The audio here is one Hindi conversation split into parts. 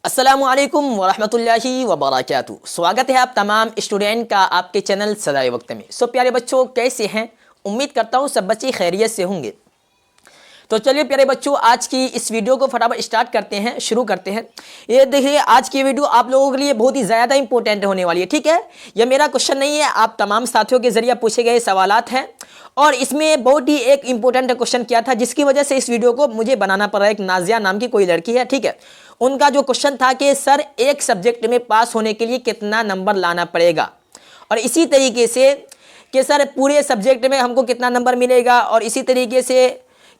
अस्सलामुअलैकुम वरहमतुल्लाहि वबरकातुहू। स्वागत है आप तमाम स्टूडेंट का आपके चैनल सदाए वक्त में। सो प्यारे बच्चों, कैसे हैं? उम्मीद करता हूँ सब बच्चे खैरियत से होंगे। तो चलिए प्यारे बच्चों, आज की इस वीडियो को फटाफट स्टार्ट करते हैं, शुरू करते हैं। ये देखिए, आज की वीडियो आप लोगों के लिए बहुत ही ज़्यादा इंपॉर्टेंट होने वाली है। ठीक है, यह मेरा क्वेश्चन नहीं है, आप तमाम साथियों के जरिए पूछे गए सवालात हैं और इसमें बहुत ही एक इंपॉर्टेंट क्वेश्चन किया था, जिसकी वजह से इस वीडियो को मुझे बनाना पड़ा। एक नाजिया नाम की कोई लड़की है, ठीक है, उनका जो क्वेश्चन था कि सर एक सब्जेक्ट में पास होने के लिए कितना नंबर लाना पड़ेगा, और इसी तरीके से कि सर पूरे सब्जेक्ट में हमको कितना नंबर मिलेगा, और इसी तरीके से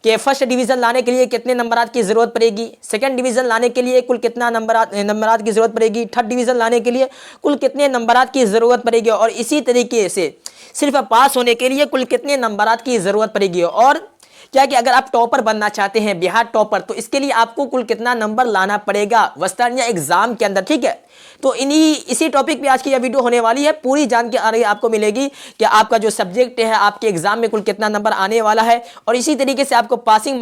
कि फर्स्ट डिवीज़न लाने के लिए कितने नंबरात की ज़रूरत पड़ेगी, सेकंड डिवीज़न लाने के लिए कुल कितना नंबरात की ज़रूरत पड़ेगी, थर्ड डिवीज़न लाने के लिए कुल कितने नंबरात की ज़रूरत पड़ेगी, और इसी तरीके से सिर्फ पास होने के लिए कुल कितने नंबरात की ज़रूरत पड़ेगी। और क्या कि अगर आप टॉपर बनना चाहते हैं, बिहार टॉपर, तो इसके लिए आपको कुल कितना नंबर लाना पड़ेगा वस्तानिया एग्जाम के अंदर। ठीक है, तो इसी टॉपिक पे आज की यह वीडियो होने वाली है। पूरी जानकारी आपको मिलेगी कि आपका जो सब्जेक्ट है आपके एग्जाम में कुल कितना नंबर आने वाला है, और इसी तरीके से आपको पासिंग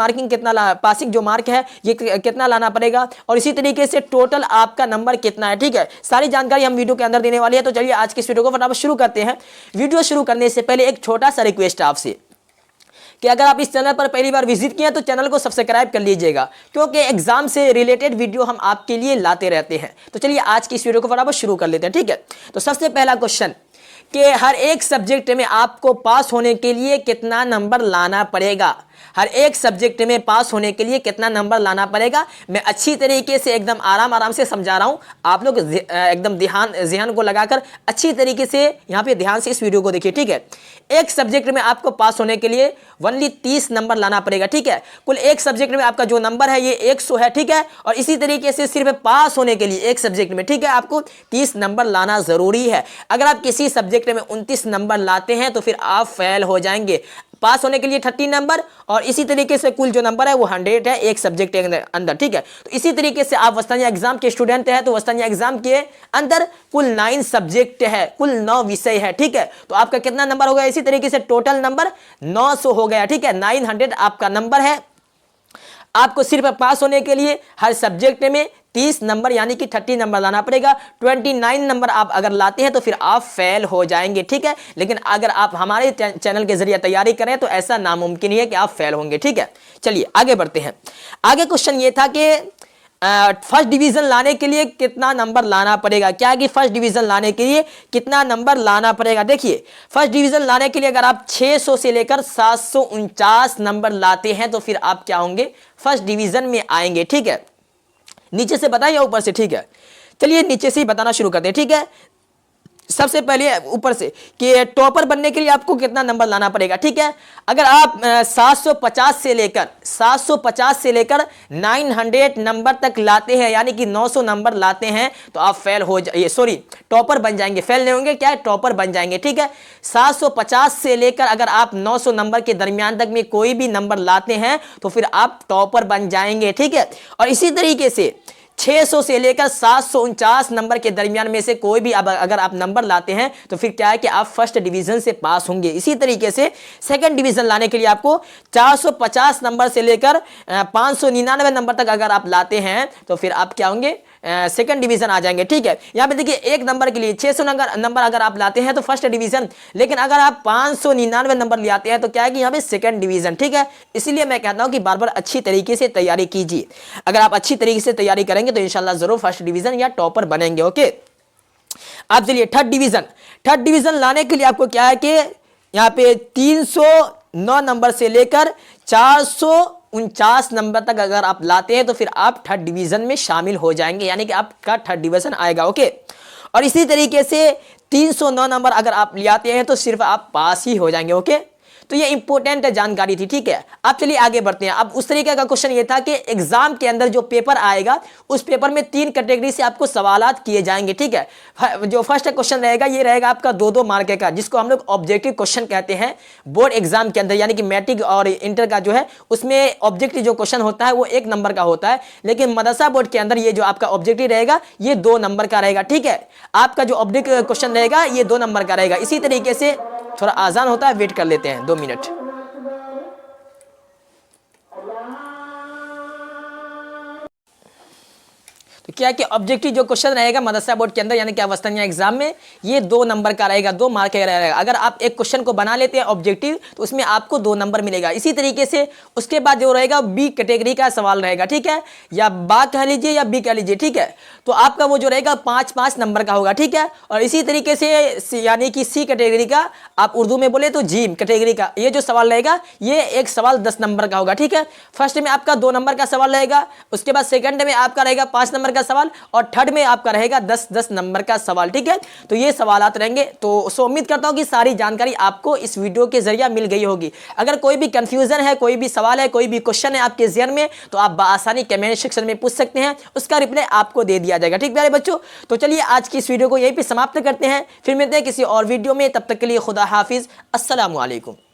जो मार्क है ये कितना लाना पड़ेगा, और इसी तरीके से टोटल आपका नंबर कितना है। ठीक है, सारी जानकारी हम वीडियो के अंदर देने वाली है। तो चलिए आज की इस वीडियो को फटाफट शुरू करते हैं। वीडियो शुरू करने से पहले एक छोटा सा रिक्वेस्ट है आपसे कि अगर आप इस चैनल पर पहली बार विजिट किए तो चैनल को सब्सक्राइब कर लीजिएगा, क्योंकि एग्जाम से रिलेटेड वीडियो हम आपके लिए लाते रहते हैं। तो चलिए आज की इस वीडियो को फटाफट शुरू कर लेते हैं। ठीक है, तो सबसे पहला क्वेश्चन कि हर एक सब्जेक्ट में आपको पास होने के लिए कितना नंबर लाना पड़ेगा। हर एक सब्जेक्ट में पास होने के लिए कितना नंबर लाना पड़ेगा, मैं अच्छी तरीके से एकदम आराम से समझा रहा हूं। आप लोग एकदम ध्यान को लगाकर अच्छी तरीके से यहां पे ध्यान से इस वीडियो को देखिए। ठीक है, एक सब्जेक्ट में आपको पास होने के लिए ओनली 30 नंबर लाना पड़ेगा। ठीक है, कुल एक सब्जेक्ट में आपका जो नंबर है ये 100 है। ठीक है, और इसी तरीके से सिर्फ पास होने के लिए एक सब्जेक्ट में, ठीक है, आपको 30 नंबर लाना जरूरी है। अगर आप किसी सब्जेक्ट में 29 नंबर लाते हैं तो फिर आप फेल हो जाएंगे। पास होने के लिए 30 नंबर, और इसी तरीके से कुल जो नंबर है वो 100 है एक सब्जेक्ट के अंदर। ठीक है, तो इसी तरीके से आप वस्तानिया एग्जाम के स्टूडेंट हैं तो वस्तानिया एग्जाम के अंदर कुल 9 सब्जेक्ट है, कुल 9 विषय है। ठीक है, तो आपका कितना नंबर हो गया? इसी तरीके से टोटल नंबर 900 हो गया। ठीक है, 900 आपका नंबर है। आपको सिर्फ पास होने के लिए हर सब्जेक्ट में 30 नंबर यानी कि 30 नंबर लाना पड़ेगा। 29 नंबर आप अगर लाते हैं तो फिर आप फेल हो जाएंगे। ठीक है, लेकिन अगर आप हमारे चैनल के जरिए तैयारी करें तो ऐसा नामुमकिन ही है कि आप फेल होंगे। ठीक है, चलिए आगे बढ़ते हैं। आगे क्वेश्चन ये था कि फर्स्ट डिवीजन लाने के लिए कितना नंबर लाना पड़ेगा। क्या कि फर्स्ट डिवीजन लाने के लिए कितना नंबर लाना पड़ेगा। देखिए, फर्स्ट डिवीजन लाने के लिए अगर आप 600 से लेकर 749 नंबर लाते हैं तो फिर आप क्या होंगे? फर्स्ट डिवीजन में आएंगे। ठीक है, नीचे से बताइए ऊपर से। ठीक है, चलिए नीचे से ही बताना शुरू करते हैं। ठीक है, सबसे पहले ऊपर से कि टॉपर बनने के लिए आपको कितना नंबर लाना पड़ेगा। ठीक है, अगर आप 750 से लेकर 900 नंबर तक लाते हैं, यानी कि 900 नंबर लाते हैं, तो आप फेल हो जाइए, सॉरी टॉपर बन जाएंगे। फेल नहीं होंगे, क्या है, टॉपर बन जाएंगे। ठीक है, 750 से लेकर अगर आप 900 नंबर के दरमियान तक में कोई भी नंबर लाते हैं तो फिर आप टॉपर बन जाएंगे। ठीक है, और इसी तरीके से 600 से लेकर 749 नंबर के दरमियान में से कोई भी अगर आप नंबर लाते हैं तो फिर क्या है कि आप फर्स्ट डिवीजन से पास होंगे। इसी तरीके से सेकंड डिवीजन लाने के लिए आपको 450 नंबर से लेकर 599 नंबर तक अगर आप लाते हैं तो फिर आप क्या होंगे? सेकंड डिवीजन आ जाएंगे। ठीक है, यहां पे देखिए एक नंबर के लिए 600 नंबर अगर आप लाते हैं तो फर्स्ट डिवीजन, लेकिन अगर आप 599 नंबर ले आते हैं तो क्या है कि यहां पे सेकंड डिवीजन। ठीक है, इसीलिए मैं कहता हूं कि बार बार अच्छी तरीके से तैयारी कीजिए। अगर आप अच्छी तरीके से तैयारी करेंगे तो इंशाल्लाह जरूर फर्स्ट डिवीजन या टॉपर बनेंगे। ओके, आप चलिए थर्ड डिवीजन लाने के लिए आपको क्या है कि यहाँ पे 309 नंबर से लेकर 449 नंबर तक अगर आप लाते हैं तो फिर आप थर्ड डिवीजन में शामिल हो जाएंगे, यानी कि आपका थर्ड डिवीजन आएगा। ओके, और इसी तरीके से 309 नंबर अगर आप ले आते हैं तो सिर्फ आप पास ही हो जाएंगे। ओके, तो ये इंपॉर्टेंट जानकारी थी। ठीक है, अब चलिए आगे बढ़ते हैं। अब उस तरीके का क्वेश्चन ये था कि एग्जाम के अंदर जो पेपर आएगा उस पेपर में 3 कैटेगरी से आपको सवालात किए जाएंगे। ठीक है, जो फर्स्ट क्वेश्चन रहेगा ये रहेगा आपका 2-2 मार्क का, जिसको हम लोग ऑब्जेक्टिव क्वेश्चन कहते हैं। बोर्ड एग्जाम के अंदर यानी कि मैट्रिक और इंटर का जो है उसमें ऑब्जेक्टिव जो क्वेश्चन होता है वो 1 नंबर का होता है, लेकिन मदरसा बोर्ड के अंदर ये जो आपका ऑब्जेक्टिव रहेगा ये 2 नंबर का रहेगा। ठीक है, आपका जो ऑब्जेक्टिव क्वेश्चन रहेगा ये 2 नंबर का रहेगा। इसी तरीके से थोड़ा आसान होता है, वेट कर लेते हैं 2 मिनट। तो क्या कि ऑब्जेक्टिव जो क्वेश्चन रहेगा मदरसा बोर्ड के अंदर यानी कि अवस्थानिया एग्जाम में, ये 2 नंबर का रहेगा, 2 मार्क का रहेगा। अगर आप एक क्वेश्चन को बना लेते हैं ऑब्जेक्टिव तो उसमें आपको 2 नंबर मिलेगा। इसी तरीके से उसके बाद जो रहेगा बी कैटेगरी का सवाल रहेगा, ठीक है, या बा कह लीजिए या बी कह लीजिए, ठीक है, तो आपका वो जो रहेगा 5-5 नंबर का होगा, ठीक है। और इसी तरीके से यानी कि सी कैटेगरी का, आप उर्दू में बोले तो जीम कैटेगरी का, ये जो सवाल रहेगा ये एक सवाल 10 नंबर का होगा, ठीक है। फर्स्ट में आपका 2 नंबर का सवाल रहेगा, उसके बाद सेकंड में आपका रहेगा 5 नंबर का सवाल, और थर्ड में आपका रहेगा 10-10 नंबर का सवाल, ठीक है। तो ये सवालात रहेंगे। तो उम्मीद करता हूं कि सारी जानकारी आपको इस वीडियो के जरिए मिल गई होगी। अगर कोई भी कंफ्यूजन है, कोई भी सवाल है, कोई भी क्वेश्चन है आपके ज़हन में, तो आप आसानी कमेंट सेक्शन में पूछ सकते हैं, उसका रिप्लाई आपको दे दिया जाएगा, ठीक प्यारे बच्चों। तो चलिए आज की इस वीडियो को यहीं पे समाप्त करते हैं, फिर मिलते हैं किसी और वीडियो में। तब तक के लिए खुदा हाफिज, अस्सलामु अलैकुम।